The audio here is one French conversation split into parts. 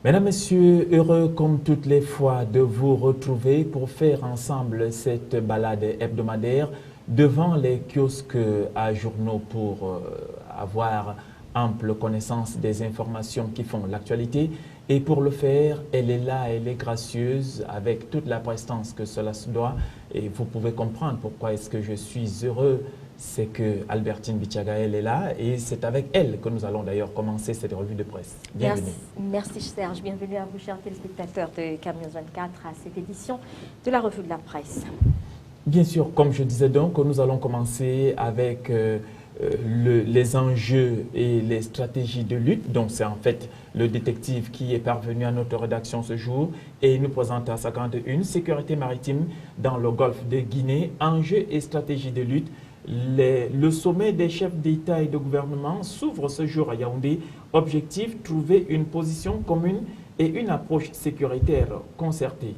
Mesdames, Messieurs, heureux comme toutes les fois de vous retrouver pour faire ensemble cette balade hebdomadaire devant les kiosques à journaux pour avoir ample connaissance des informations qui font l'actualité. Et pour le faire, elle est là, elle est gracieuse avec toute la prestance que cela se doit. Et vous pouvez comprendre pourquoi est-ce que je suis heureux. C'est que Albertine Bichaga, elle est là et c'est avec elle que nous allons d'ailleurs commencer cette revue de presse. Bienvenue. Merci Serge, bienvenue à vous chers téléspectateurs de CAM 24 à cette édition de la revue de la presse. Bien sûr, comme je disais donc, nous allons commencer avec les enjeux et les stratégies de lutte. Donc c'est en fait le détective qui est parvenu à notre rédaction ce jour et il nous présente à sa grande une sécurité maritime dans le golfe de Guinée, enjeux et stratégies de lutte. Le sommet des chefs d'État et de gouvernement s'ouvre ce jour à Yaoundé. Objectif, trouver une position commune et une approche sécuritaire concertée.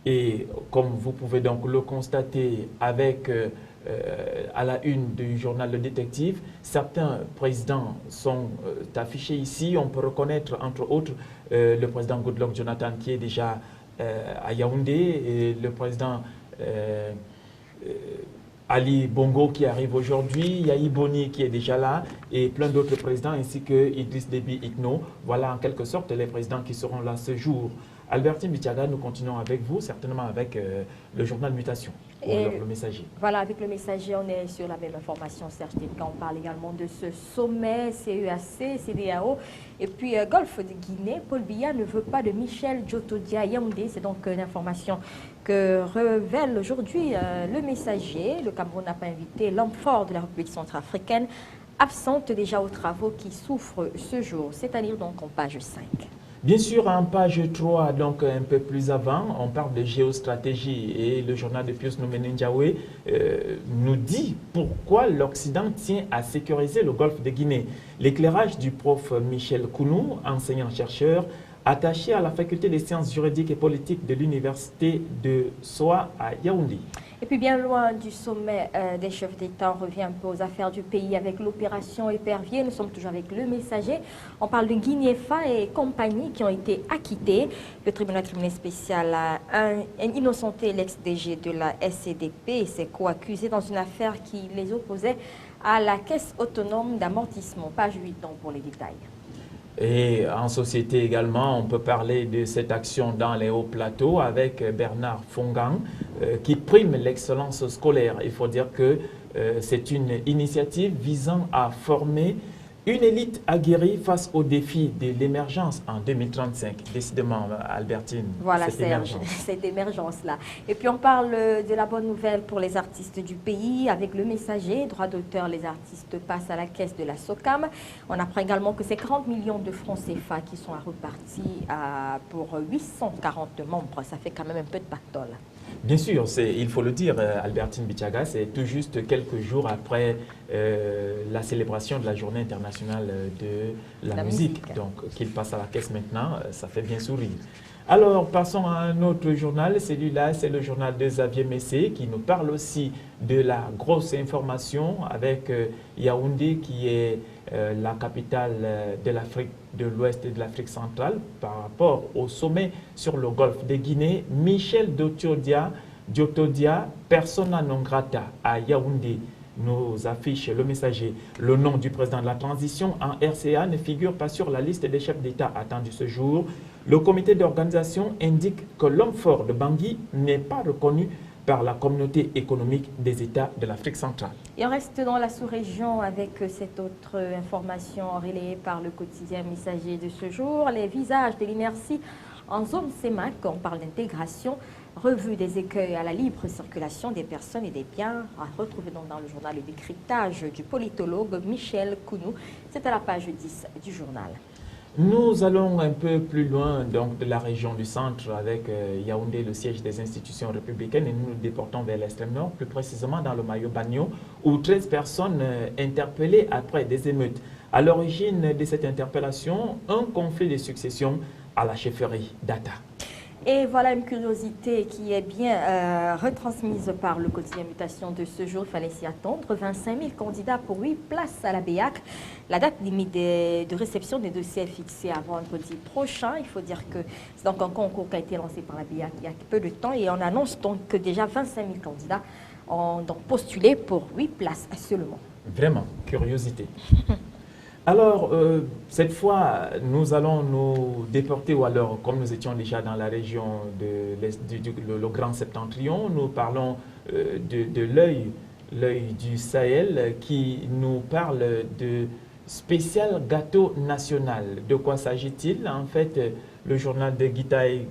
Et comme vous pouvez donc le constater avec à la une du journal Le Détective, certains présidents sont affichés ici. On peut reconnaître entre autres le président Goodluck Jonathan qui est déjà à Yaoundé et le président Ali Bongo qui arrive aujourd'hui, Yahi Boni qui est déjà là et plein d'autres présidents ainsi que Idriss Déby Itno. Voilà en quelque sorte les présidents qui seront là ce jour. Albertine Bichaga, nous continuons avec vous, certainement avec le journal Mutation, ou alors le Messager. Voilà, avec le Messager, on est sur la même information, Serge Ténika. On parle également de ce sommet CEAC, CEDEAO, et puis Golfe de Guinée. Paul Biya ne veut pas de Michel Djotodia Yaoundé. C'est donc une information que révèle aujourd'hui le Messager. Le Cameroun n'a pas invité l'homme fort de la République centrafricaine, absente déjà aux travaux qui souffrent ce jour, c'est-à-dire donc en page 5. Bien sûr, en page 3, donc un peu plus avant, on parle de géostratégie et le journal de Pius Nouméné-Ndiaoué nous dit pourquoi l'Occident tient à sécuriser le golfe de Guinée. L'éclairage du prof Michel Kounou, enseignant-chercheur, attaché à la faculté des sciences juridiques et politiques de l'université de Soa à Yaoundé. Et puis bien loin du sommet des chefs d'État, on revient un peu aux affaires du pays avec l'opération Épervier. Nous sommes toujours avec le Messager. On parle de Guinéfa et compagnie qui ont été acquittés. Le tribunal spécial a innocenté l'ex-DG de la SCDP et ses co-accusés dans une affaire qui les opposait à la Caisse autonome d'amortissement. Page 8 donc pour les détails. Et en société également, on peut parler de cette action dans les hauts plateaux avec Bernard Fongang qui prime l'excellence scolaire. Il faut dire que c'est une initiative visant à former une élite aguerrie face aux défis de l'émergence en 2035. Décidément, Albertine, voilà, cette émergence-là. Et puis on parle de la bonne nouvelle pour les artistes du pays avec le Messager. Droit d'auteur, les artistes passent à la caisse de la SOCAM. On apprend également que c'est 40 millions de francs CFA qui sont repartis pour 840 membres. Ça fait quand même un peu de pactole. Bien sûr, il faut le dire, Albertine Bichaga, c'est tout juste quelques jours après la célébration de la Journée internationale de la musique. Donc, qu'il passe à la caisse maintenant, ça fait bien sourire. Alors, passons à un autre journal. Celui-là, c'est le journal de Xavier Messé qui nous parle aussi de la grosse information avec Yaoundé qui est la capitale de l'Afrique de l'Ouest et de l'Afrique centrale par rapport au sommet sur le golfe de Guinée. Michel Djotodia, persona non grata à Yaoundé, nous affiche le Messager. Le nom du président de la transition en RCA ne figure pas sur la liste des chefs d'État attendus ce jour. Le comité d'organisation indique que l'homme fort de Bangui n'est pas reconnu par la communauté économique des États de l'Afrique centrale. Et on reste dans la sous-région avec cette autre information relayée par le quotidien Messager de ce jour. Les visages de l'inertie en zone CEMAC, on parle d'intégration, revue des écueils à la libre circulation des personnes et des biens, à retrouver donc dans le journal le décryptage du politologue Michel Kounou. C'est à la page 10 du journal. Nous allons un peu plus loin donc, de la région du centre avec Yaoundé, le siège des institutions républicaines, et nous nous déportons vers l'extrême nord, plus précisément dans le Mayo-Bagno, où 13 personnes interpellées après des émeutes. À l'origine de cette interpellation, un conflit de succession à la chefferie d'Ata. Et voilà une curiosité qui est bien retransmise par le quotidien Mutation de ce jour. Il fallait s'y attendre. 25 000 candidats pour 8 places à la BEAC. La date limite de réception des dossiers est fixée à vendredi prochain. Il faut dire que c'est donc un concours qui a été lancé par la BEAC il y a peu de temps. Et on annonce donc que déjà 25 000 candidats ont donc postulé pour 8 places seulement. Vraiment, curiosité. Alors, cette fois, nous allons nous déporter, ou alors, comme nous étions déjà dans la région le Grand Septentrion, nous parlons de l'œil du Sahel, qui nous parle de spécial gâteau national. De quoi s'agit-il? En fait, le journal de Gitaï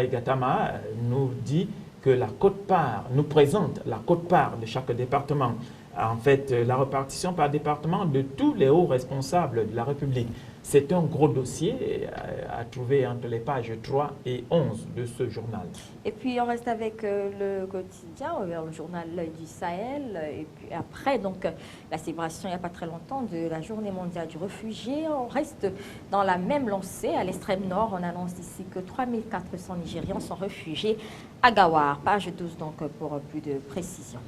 Gatama nous dit que la quote-part, nous présente la quote-part de chaque département. En fait, la répartition par département de tous les hauts responsables de la République. C'est un gros dossier à trouver entre les pages 3 et 11 de ce journal. Et puis, on reste avec le quotidien, le journal L'œil du Sahel. Et puis après, donc, la célébration, il n'y a pas très longtemps, de la Journée mondiale du réfugié. On reste dans la même lancée. À l'extrême nord, on annonce ici que 3400 Nigérians sont réfugiés à Gawar. Page 12, donc, pour plus de précision.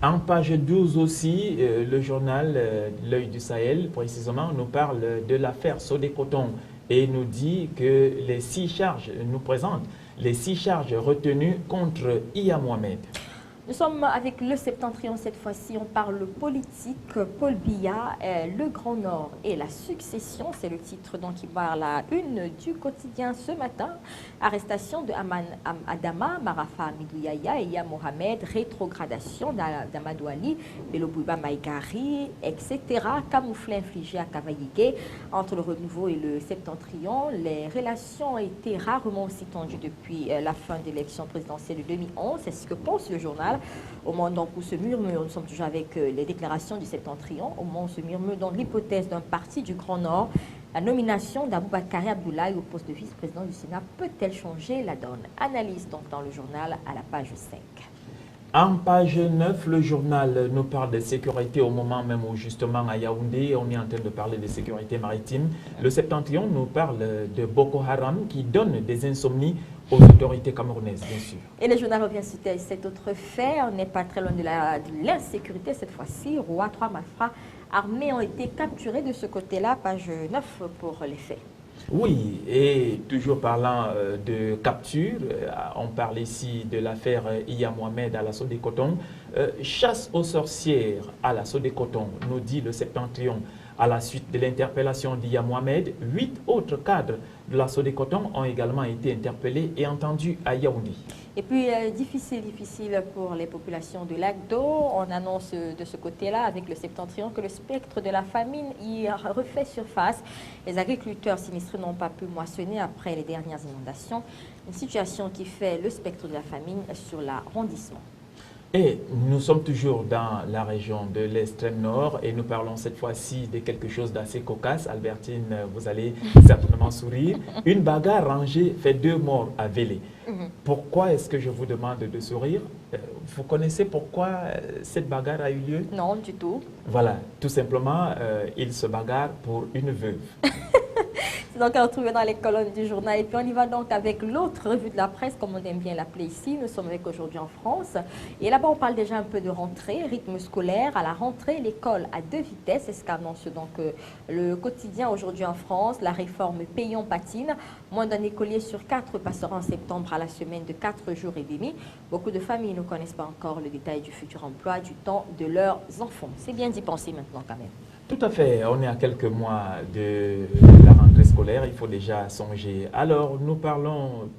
En page 12 aussi, le journal L'œil du Sahel, précisément, nous parle de l'affaire Sodécoton et nous dit que les 6 charges, nous présente les 6 charges retenues contre Iya Mohamed. Nous sommes avec le Septentrion cette fois-ci. On parle politique. Paul Biya, le Grand Nord et la succession. C'est le titre dont il parle à la une du quotidien ce matin. Arrestation de Adama, Marafa Midouyaya et Iya Mohamed. Rétrogradation d'Amadou Ali, Belobouba Maïgari, etc. Camouflet infligé à Kavaïgué. Entre le renouveau et le Septentrion, les relations ont été rarement aussi tendues depuis la fin de l'élection présidentielle de 2011. C'est ce que pense le journal. Au moment donc où se murmure, nous sommes toujours avec les déclarations du Septentrion, au moment où se murmure donc l'hypothèse d'un parti du Grand Nord, la nomination d'Aboubakari Abdoulaye au poste de vice-président du Sénat peut-elle changer la donne? Analyse donc dans le journal à la page 5. En page 9, le journal nous parle de sécurité au moment même où justement à Yaoundé, on est en train de parler de sécurité maritime. Le Septentrion nous parle de Boko Haram qui donne des insomnies aux autorités camerounaises, bien sûr. Et le journal revient sur cet autre fait. On n'est pas très loin de l'insécurité cette fois-ci. Roi, 3 malfrats armés ont été capturés de ce côté-là. Page 9 pour les faits. Oui, et toujours parlant de capture, on parle ici de l'affaire Iya Mohamed à la Sodécoton. Chasse aux sorcières à la Sodécoton, nous dit le Septentrion. À la suite de l'interpellation d'Iya Mohamed, 8 autres cadres de la Sodécoton ont également été interpellés et entendus à Yaoundé. Et puis, difficile pour les populations de Lac-d'Eau. On annonce de ce côté-là, avec le Septentrion, que le spectre de la famine y refait surface. Les agriculteurs sinistrés n'ont pas pu moissonner après les dernières inondations. Une situation qui fait le spectre de la famine sur l'arrondissement. Et nous sommes toujours dans la région de l'extrême nord et nous parlons cette fois-ci de quelque chose d'assez cocasse. Albertine, vous allez certainement sourire. Une bagarre rangée fait 2 morts à Vélé. Pourquoi est-ce que je vous demande de sourire? Vous connaissez pourquoi cette bagarre a eu lieu? Non, du tout. Voilà, tout simplement, ils se bagarrent pour une veuve. C'est donc à retrouver dans les colonnes du journal. Et puis on y va donc avec l'autre revue de la presse, comme on aime bien l'appeler ici. Nous sommes avec Aujourd'hui en France. Et là-bas, on parle déjà un peu de rentrée, rythme scolaire. À la rentrée, l'école à 2 vitesses. C'est ce qu'annonce donc le quotidien Aujourd'hui en France. La réforme Payon patine. Moins d'un écolier sur 4 passera en septembre à la semaine de 4 jours et demi. Beaucoup de familles ne connaissent pas encore le détail du futur emploi, du temps de leurs enfants. C'est bien d'y penser maintenant quand même. Tout à fait, on est à quelques mois de la rentrée scolaire, il faut déjà songer. Alors, nous parlons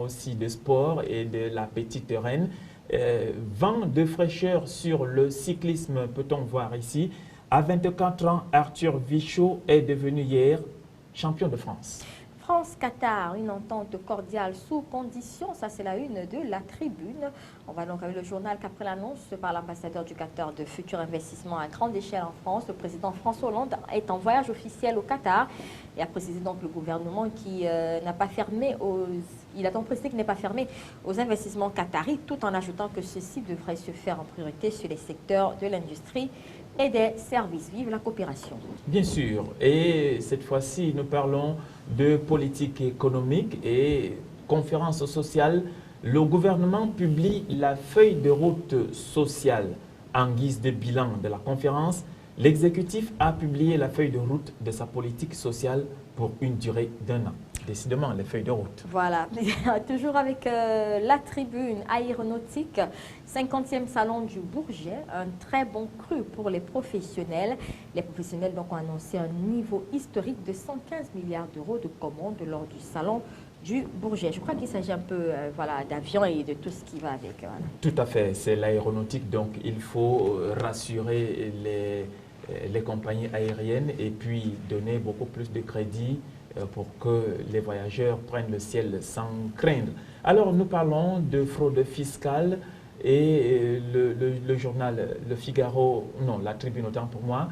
aussi de sport et de la petite reine. Vent de fraîcheur sur le cyclisme, peut-on voir ici. À 24 ans, Arthur Vichot est devenu hier champion de France. France-Qatar, une entente cordiale sous condition, ça c'est la une de la tribune. On va donc avec le journal qu'après l'annonce par l'ambassadeur du Qatar de futurs investissements à grande échelle en France, le président François Hollande est en voyage officiel au Qatar et a précisé donc le gouvernement qui n'a pas fermé il a donc précisé qu'il n'est pas fermé aux investissements qataris, tout en ajoutant que ceci devrait se faire en priorité sur les secteurs de l'industrie et des services. Vive la coopération. Bien sûr. Et cette fois-ci, nous parlons de politique économique et conférence sociale, le gouvernement publie la feuille de route sociale. En guise de bilan de la conférence, l'exécutif a publié la feuille de route de sa politique sociale pour une durée d'1 an. Décidément, les feuilles de route. Voilà, toujours avec la tribune aéronautique, 50e salon du Bourget, un très bon cru pour les professionnels. Les professionnels donc, ont annoncé un niveau historique de 115 milliards d'euros de commandes lors du salon du Bourget. Je crois qu'il s'agit un peu voilà, d'avions et de tout ce qui va avec. Voilà. Tout à fait, c'est l'aéronautique, donc il faut rassurer les compagnies aériennes et puis donner beaucoup plus de crédit pour que les voyageurs prennent le ciel sans craindre. Alors nous parlons de fraude fiscale et le journal Le Figaro, non, la Tribune autant pour moi,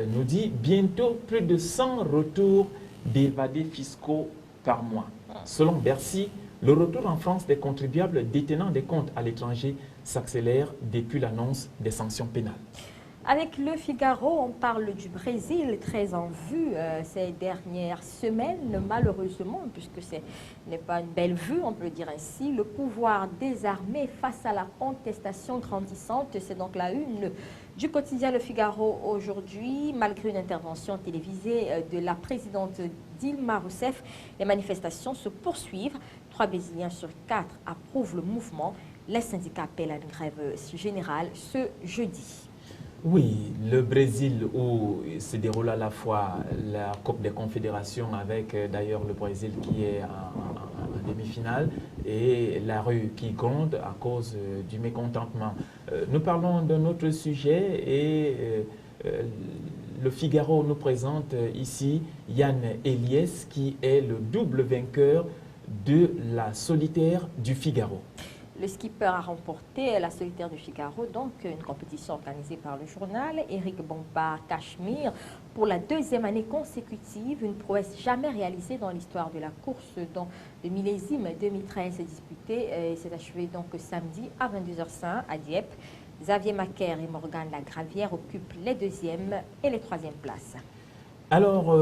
nous dit bientôt plus de 100 retours d'évadés fiscaux par mois. Selon Bercy, le retour en France des contribuables détenant des comptes à l'étranger s'accélère depuis l'annonce des sanctions pénales. Avec Le Figaro, on parle du Brésil, très en vue ces dernières semaines, malheureusement, puisque ce n'est pas une belle vue, on peut le dire ainsi. Le pouvoir désarmé face à la contestation grandissante, c'est donc la une du quotidien Le Figaro aujourd'hui. Malgré une intervention télévisée de la présidente Dilma Rousseff, les manifestations se poursuivent. 3 Brésiliens sur 4 approuvent le mouvement. Les syndicats appellent à une grève générale ce jeudi. Oui, le Brésil où se déroule à la fois la Coupe des Confédérations avec d'ailleurs le Brésil qui est en demi-finale et la rue qui gronde à cause du mécontentement. Nous parlons d'un autre sujet et le Figaro nous présente ici Yann Eliès qui est le double vainqueur de la solitaire du Figaro. Le skipper a remporté la solitaire du Figaro, donc une compétition organisée par le journal. Éric Bompard-Cachemire, pour la 2e année consécutive, une prouesse jamais réalisée dans l'histoire de la course, dont le millésime 2013 est disputé et s'est achevé donc samedi à 22h05 à Dieppe. Xavier Macaire et Morgane Lagravière occupent les 2e et les 3e places. Alors,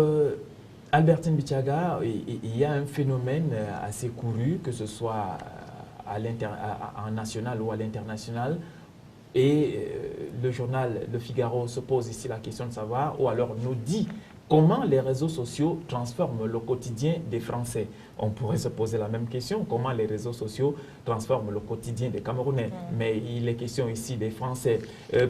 Albertine Bichaga, il y a un phénomène assez couru, que ce soit en national ou à l'international. Et le journal Le Figaro se pose ici la question de savoir, ou alors nous dit comment les réseaux sociaux transforment le quotidien des Français. On pourrait se poser la même question, comment les réseaux sociaux transforment le quotidien des Camerounais. Mais il est question ici des Français.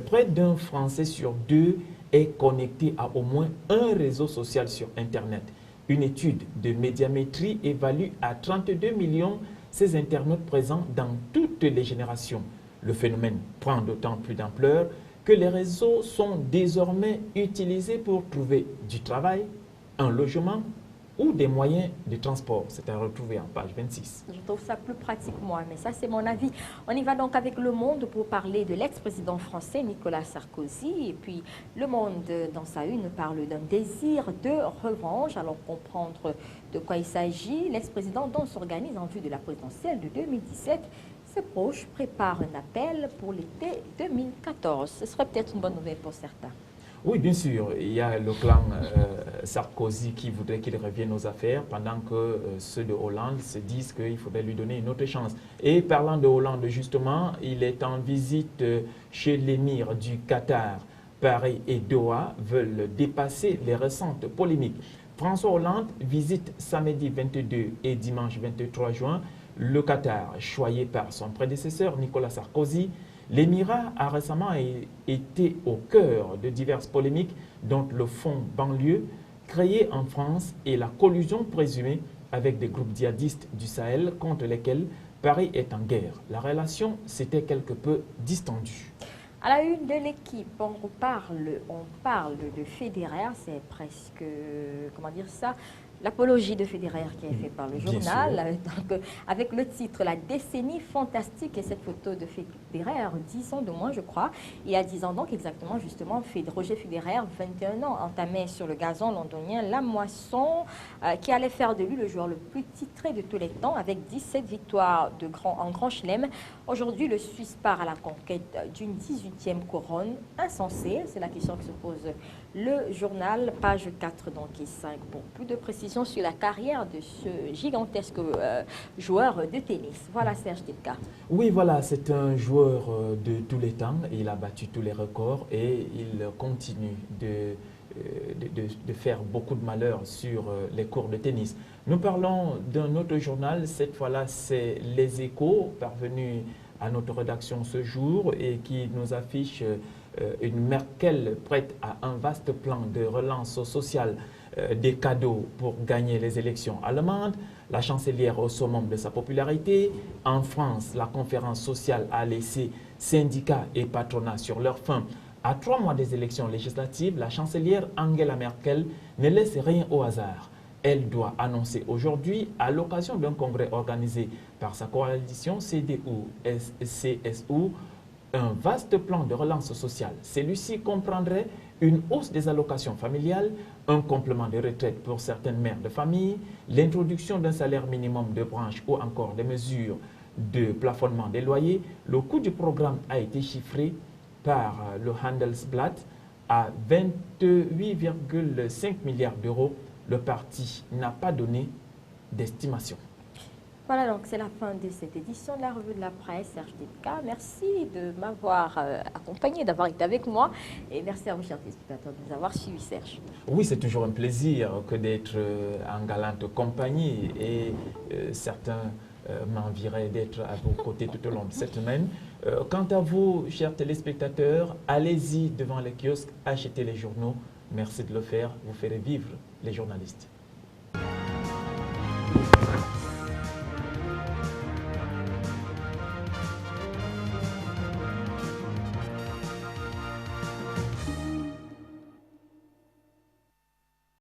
Près d'un Français sur 2 est connecté à au moins un réseau social sur Internet. Une étude de Médiamétrie évalue à 32 millions ces internautes présents dans toutes les générations. Le phénomène prend d'autant plus d'ampleur que les réseaux sont désormais utilisés pour trouver du travail, un logement ou des moyens de transport. C'est à retrouver en page 26. Je trouve ça plus pratique, moi, mais ça, c'est mon avis. On y va donc avec Le Monde pour parler de l'ex-président français Nicolas Sarkozy. Et puis, Le Monde, dans sa une, parle d'un désir de revanche. Alors, comprendre de quoi il s'agit. L'ex-président donc s'organise en vue de la présidentielle de 2017. Ses proches préparent un appel pour l'été 2014. Ce serait peut-être une bonne nouvelle pour certains. Oui, bien sûr. Il y a le clan Sarkozy qui voudrait qu'il revienne aux affaires, pendant que ceux de Hollande se disent qu'il faudrait lui donner une autre chance. Et parlant de Hollande, justement, il est en visite chez l'émir du Qatar. Paris et Doha veulent dépasser les récentes polémiques. François Hollande visite samedi 22 et dimanche 23 juin le Qatar, choyé par son prédécesseur Nicolas Sarkozy. L'émirat a récemment été au cœur de diverses polémiques, dont le fonds banlieue créé en France et la collusion présumée avec des groupes djihadistes du Sahel contre lesquels Paris est en guerre. La relation s'était quelque peu distendue. À la une de l'équipe, on parle de Federer, c'est presque, comment dire ça, l'apologie de Federer qui est faite par le journal, donc, avec le titre « La décennie fantastique » et cette photo de Federer, 10 ans de moins je crois. Il y a 10 ans donc exactement justement, Roger Federer, 21 ans, entamait sur le gazon londonien la moisson qui allait faire de lui le joueur le plus titré de tous les temps avec 17 victoires en Grand Chelem. Aujourd'hui, le Suisse part à la conquête d'une 18e couronne insensée. C'est la question que se pose le journal, page 4 donc, et 5, pour plus de précisions sur la carrière de ce gigantesque joueur de tennis. Voilà Serge Delka. Oui, voilà, c'est un joueur de tous les temps. Il a battu tous les records et il continue de faire beaucoup de malheur sur les cours de tennis. Nous parlons d'un autre journal, cette fois-là c'est Les Échos, parvenu à notre rédaction ce jour et qui nous affiche une Merkel prête à un vaste plan de relance sociale, des cadeaux pour gagner les élections allemandes, la chancelière au summum de sa popularité. En France, la conférence sociale a laissé syndicats et patronats sur leur faim. À 3 mois des élections législatives, la chancelière Angela Merkel ne laisse rien au hasard. Elle doit annoncer aujourd'hui, à l'occasion d'un congrès organisé par sa coalition CDU-CSU, un vaste plan de relance sociale. Celui-ci comprendrait une hausse des allocations familiales, un complément de retraite pour certaines mères de famille, l'introduction d'un salaire minimum de branche ou encore des mesures de plafonnement des loyers. Le coût du programme a été chiffré par le Handelsblatt à 28,5 milliards d'euros. Le parti n'a pas donné d'estimation. Voilà, donc c'est la fin de cette édition de la revue de la presse. Serge Delka, merci de m'avoir accompagné, d'avoir été avec moi. Et merci à vous, chers téléspectateurs, de nous avoir suivis, Serge. Oui, c'est toujours un plaisir que d'être en galante compagnie. Et certains m'envieraient d'être à vos côtés tout au long de cette semaine. Quant à vous, chers téléspectateurs, allez-y devant les kiosques, achetez les journaux. Merci de le faire, vous ferez vivre les journalistes.